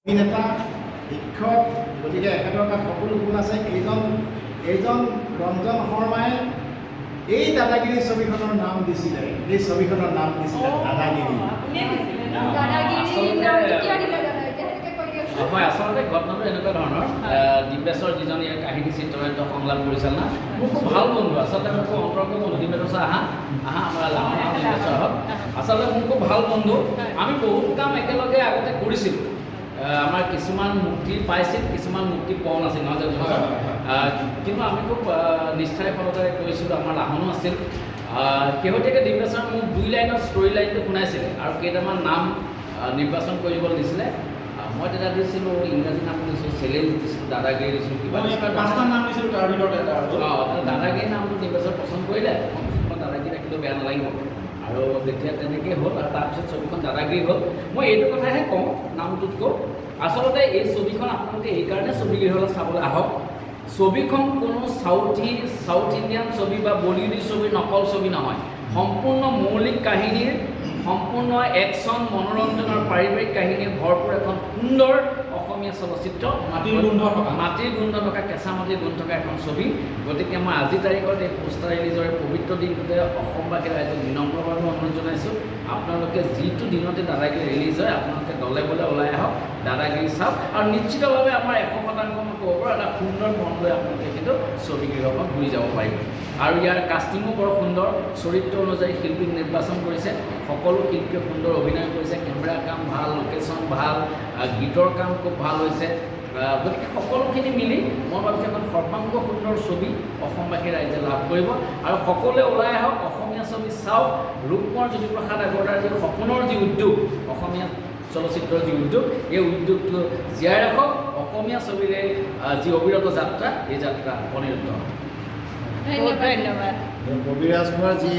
অভিনেতা শিক্ষক গতিকে এখেতৰ তাত সকলো গুণ আছে। এইজন ৰঞ্জন শৰ্মাই এই দাদাগিৰি ছবিখনৰ নাম দিছিলে। এই ছবিখনৰ নাম দিছিলে দাদাগিৰি। হয়, আচলতে ঘটনাটো এনেকুৱা ধৰণৰ, ডিম্বেশ্বৰ যিজন ইয়াৰ কাহিনী চিত্ৰায়িত সংলাপ পৰিচালনা মোৰ খুব ভাল বন্ধু। আচলতে মোৰ খুব অন্তৰংগ বন্ধু ডিম্বেশ্বৰ আহা আমাৰ ডিম্বেশ্বৰ হওক। আচলতে মোৰ খুব ভাল বন্ধু। আমি বহুত কাম একেলগে আগতে কৰিছিলোঁ। আমাৰ কিছুমান মুক্তি পাইছিল, কিছুমান মুক্তি পোৱা নাছিল, নহয় জানো? কিন্তু আমি খুব নিষ্ঠাৰে ফলতাৰে কৰিছিলোঁ। আমাৰ লাহনো আছিল। শেহতীয়াকৈ ডিম্বেশ্বৰ মোক 2 লাইনৰ ষ্টৰি লাইনটো শুনাইছিলে আৰু কেইটামান নাম নিৰ্বাচন কৰিবলৈ দিছিলে। মই তেতিয়া দিছিলোঁ ইংৰাজী নাম দিছিলোঁ, চেলেঞ্জ দিছিলোঁ, দাদাগিৰি দিছিলোঁ, কিবা দাদাগিৰি নামটো ডিম্বেশ্বৰ পচন্দ কৰিলে। মই দাদাগিৰি ৰাখিলেও বেয়া নালাগিব আৰু যেতিয়া তেনেকৈ হ'ল আৰু তাৰপিছত ছবিখন দাদাগিৰি হ'ল। মই এইটো কথাহে কওঁ নামটোতকৈ, আচলতে এই ছবিখন আপোনালোকে এইকাৰণে ছবিগৃহলৈ চাবলৈ আহক। ছবিখন কোনো চাউথ ইণ্ডিয়ান ছবি বা বলিউডি ছবিৰ নকল ছবি নহয়। সম্পূৰ্ণ মৌলিক কাহিনীৰ, সম্পূৰ্ণ একশ্যন, মনোৰঞ্জন আৰু পাৰিবাৰিক কাহিনীয়ে ভৰপূৰ এখন সুন্দৰ অসমীয়া চলচ্চিত্ৰ। মাটিৰ গোন্ধ থকা, কেঁচা মাটিৰ গোন্ধ থকা এখন ছবি। গতিকে মই আজিৰ তাৰিখত এই পোষ্টাৰ ৰিলিজৰ পবিত্ৰ দিনটোতে অসমবাসী ৰাইজক বিনম্ৰভাৱে অনুৰোধ জনাইছোঁ, আপোনালোকে যিটো দিনতে দাদাগিৰি ৰিলিজ হয় আপোনালোকে দলে বলে ওলাই আহক, দাদাগিৰি চাওক আৰু নিশ্চিতভাৱে আমাৰ 100% মই ক'ব পাৰোঁ এটা সুন্দৰ মন লৈ আপোনালোকে কিন্তু ছবিগৃহৰ পৰা ঘূৰি যাব পাৰিব। আৰু ইয়াৰ কাষ্টিঙো বৰ সুন্দৰ, চৰিত্ৰ অনুযায়ী শিল্পীক নিৰ্বাচন কৰিছে। সকলো শিল্পীয়ে সুন্দৰ অভিনয় কৰিছে, কেমেৰা কাম ভাল, লোকেশ্যন ভাল, গীতৰ কাম খুব ভাল হৈছে। গতিকে সকলোখিনি মিলি মই ভাবিছোঁ এখন সৰ্বাংগ সুন্দৰ ছবি অসমবাসী ৰাইজে লাভ কৰিব। আৰু সকলোৱে ওলাই আহক, অসমীয়া ছবি চাওক। ৰূপকোঁৱৰ জ্যোতিপ্ৰসাদ আগৰৱালাৰ যি সপোনৰ যি উদ্যোগ, অসমীয়া চলচ্চিত্ৰৰ যি উদ্যোগ, এই উদ্যোগটো জীয়াই ৰাখক। অসমীয়া ছবিৰে যি অবিৰত যাত্ৰা, এই যাত্ৰা অনিৰুদ্ধ। ধন্যবাদ। কবিৰাজ বৰুৱাৰ যি